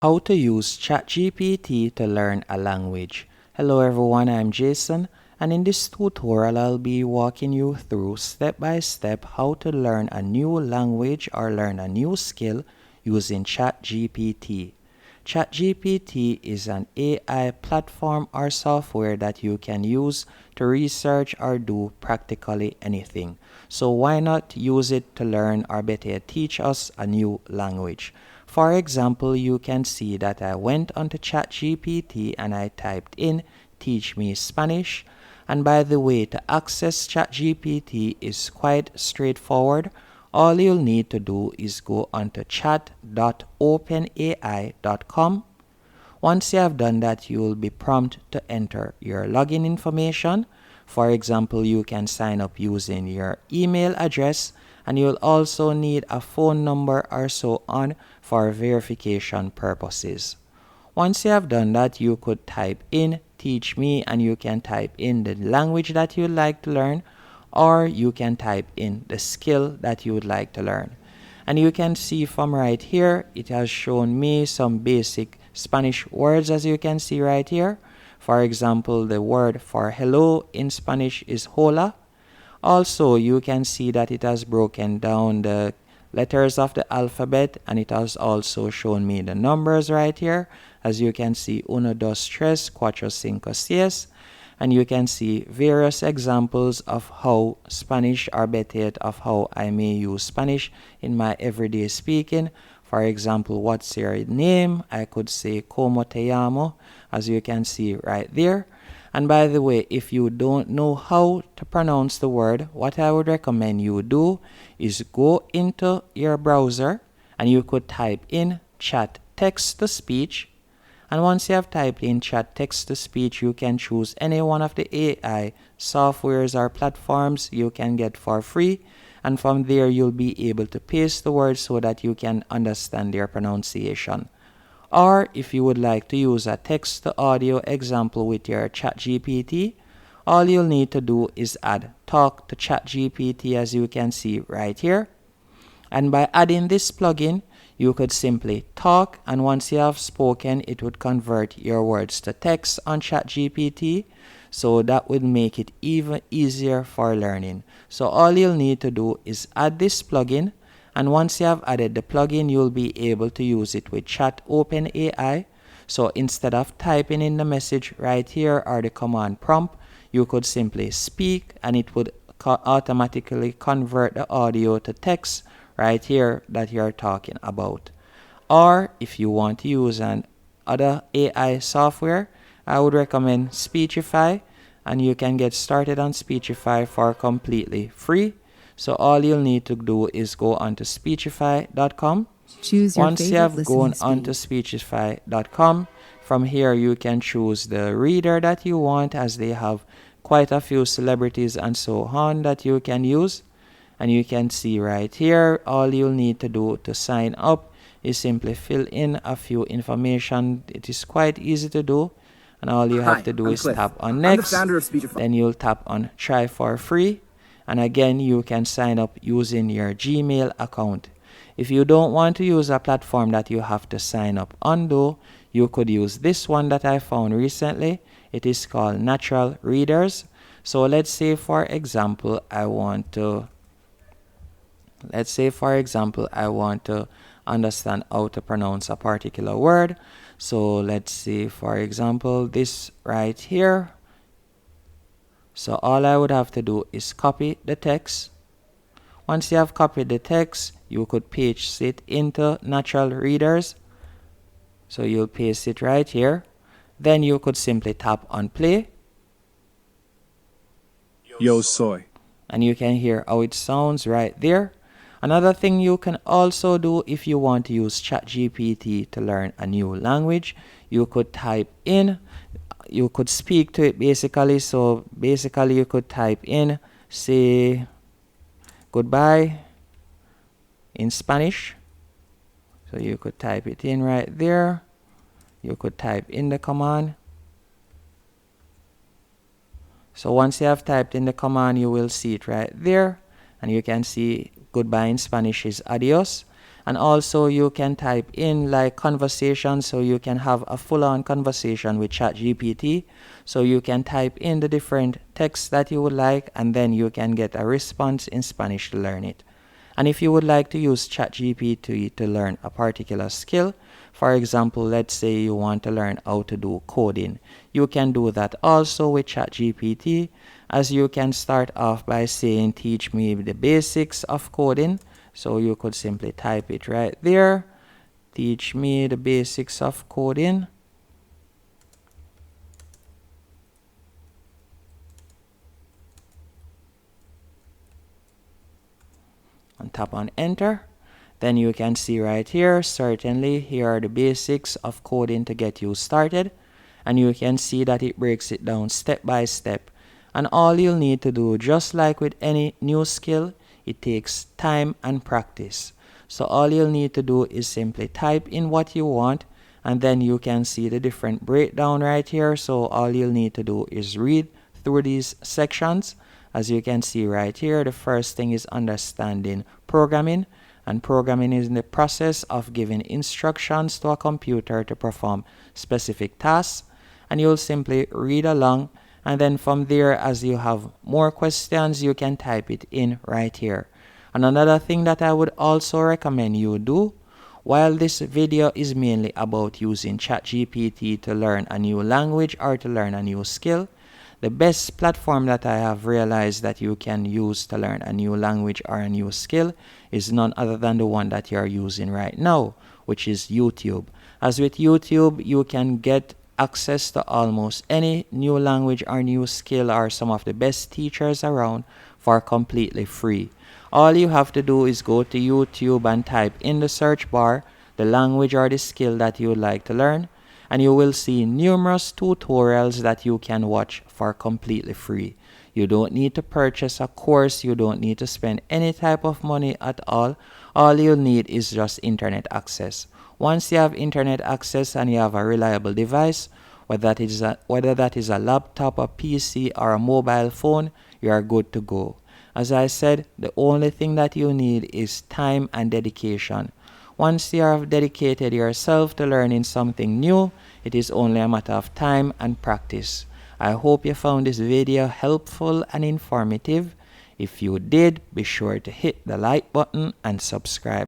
How to use ChatGPT to learn a language. Hello everyone, I'm Jason, and in this tutorial I'll be walking you through step by step how to learn a new language or learn a new skill using ChatGPT. ChatGPT is an AI platform or software that you can use to research or do practically anything. So why not use it to learn or better teach us a new language? For example, you can see that I went onto ChatGPT and I typed in teach me Spanish. And by the way, to access ChatGPT is quite straightforward. All you'll need to do is go onto chat.openai.com. Once you have done that, you will be prompted to enter your login information. For example, you can sign up using your email address, and you'll also need a phone number or so on for verification purposes. Once you have done that, you could type in teach me, and you can type in the language that you'd like to learn, or you can type in the skill that you would like to learn. And you can see from right here, it has shown me some basic Spanish words, as you can see right here. For example, the word for hello in Spanish is hola. Also, you can see that it has broken down the letters of the alphabet, and it has also shown me the numbers right here. As you can see, uno, dos, tres, cuatro, cinco, seis. And you can see various examples of how Spanish, or better yet, of how I may use Spanish in my everyday speaking. For example, what's your name? I could say como te llamo, as you can see right there. And by the way, if you don't know how to pronounce the word, what I would recommend you do is go into your browser and you could type in chat text to speech. And once you have typed in chat text to speech, you can choose any one of the AI softwares or platforms you can get for free. And from there, you'll be able to paste the words so that you can understand their pronunciation. Or if you would like to use a text to audio example with your ChatGPT, all you'll need to do is add talk to ChatGPT, as you can see right here. And by adding this plugin, you could simply talk, and once you have spoken, it would convert your words to text on ChatGPT. So that would make it even easier for learning. So all you'll need to do is add this plugin, and once you have added the plugin, you'll be able to use it with Chat OpenAI. So instead of typing in the message right here or the command prompt, you could simply speak, and it would automatically convert the audio to text right here that you're talking about. Or if you want to use an other AI software, I would recommend Speechify, and you can get started on Speechify for completely free. So all you'll need to do is go onto speechify.com. Choose your Once you favorite have gone listening onto speechify.com, from here you can choose the reader that you want, as they have quite a few celebrities and so on that you can use. And you can see right here, all you'll need to do to sign up is simply fill in a few information. It is quite easy to do, and all you have to do is tap on next. Then you'll tap on try for free, and again you can sign up using your Gmail account. If you don't want to use a platform that you have to sign up on, though, you could use this one that I found recently. It is called Natural Readers. So let's say for example I want to understand how to pronounce a particular word. So let's say for example this right here. So all I would have to do is copy the text. Once you have copied the text, you could paste it into Natural Readers. So you'll paste it right here. Then you could simply tap on play. Yo soy. And you can hear how it sounds right there. Another thing you can also do if you want to use ChatGPT to learn a new language, you could type in, you could speak to it basically. So basically you could type in, say goodbye in Spanish. So you could type it in right there. You could type in the command. So once you have typed in the command, you will see it right there. And you can see goodbye in Spanish is adios. And also you can type in like conversation, so you can have a full-on conversation with ChatGPT. So you can type in the different texts that you would like, and then you can get a response in Spanish to learn it. And if you would like to use ChatGPT to learn a particular skill, for example, let's say you want to learn how to do coding, you can do that also with ChatGPT, as you can start off by saying, teach me the basics of coding. So you could simply type it right there, teach me the basics of coding. And tap on enter. Then you can see right here, certainly here are the basics of coding to get you started. And you can see that it breaks it down step by step. And all you'll need to do, just like with any new skill, it takes time and practice. So all you'll need to do is simply type in what you want, and then you can see the different breakdown right here. So all you'll need to do is read through these sections. As you can see right here, the first thing is understanding programming. And programming is in the process of giving instructions to a computer to perform specific tasks. And you'll simply read along, and then from there, as you have more questions, you can type it in right here. And another thing that I would also recommend you do, while this video is mainly about using ChatGPT to learn a new language or to learn a new skill, the best platform that I have realized that you can use to learn a new language or a new skill is none other than the one that you're using right now, which is YouTube. As with YouTube, you can get access to almost any new language or new skill or some of the best teachers around for completely free. All you have to do is go to YouTube and type in the search bar the language or the skill that you would like to learn, and you will see numerous tutorials that you can watch for completely free. You don't need to purchase a course, you don't need to spend any type of money at all. All you'll need is just internet access. Once you have internet access and you have a reliable device, whether that is a laptop, a PC, or a mobile phone, you are good to go. As I said, the only thing that you need is time and dedication. Once you have dedicated yourself to learning something new, it is only a matter of time and practice. I hope you found this video helpful and informative. If you did, be sure to hit the like button and subscribe.